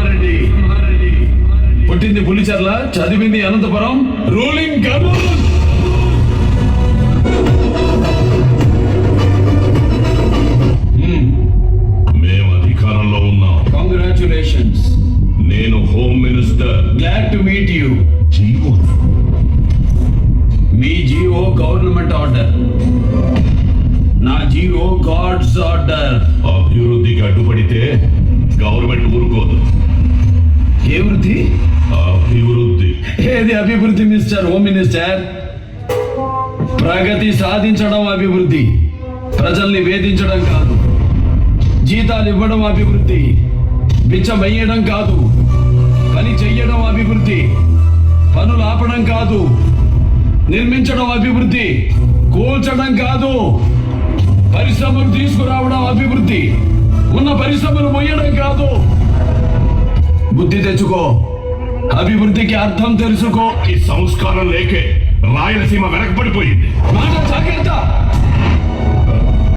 నరసింహారెడ్డి. పుట్టింది పులిచెర్ల, చదివింది అనంతపురం. రూలింగ్ కర్నూలు. మేము అధికారంలో ఉన్నాం. కంగ్రాచులేషన్స్. నేను home minister. Glad to meet you. GO me GO government order, నా జీవో గాడ్స్ ఆర్డర్. అభివృద్ధికి అడ్డుపడితే గవర్నమెంట్ ఊరుకోదు. ఏ వృద్ధి? అభివృద్ధి. ఏది అభివృద్ధి మిస్టర్ హోమ్ మినిస్టర్? ప్రగతి సాధించడం అభివృద్ధి, ప్రజల్ని వేధించడం కాదు. జీతాలు ఇవ్వడం అభివృద్ధి, బిచ్చం వేయడం కాదు. పని చెయ్యడం అభివృద్ధి, పనులు ఆపడం కాదు. నిర్మించడం అభివృద్ధి, కూల్చడం కాదు. పరిశ్రమలు తీసుకురావడం అభివృద్ధి, ఉన్న పరిశ్రమలు మొయ్యడం కాదు. బుద్ధి తెచ్చుకో, అభివృద్ధికి అర్థం తెలుసుకో. ఈ సంస్కారం లేకే రాయలసీమ వెనకబడిపోయింది. మాట జాగ్రత్త.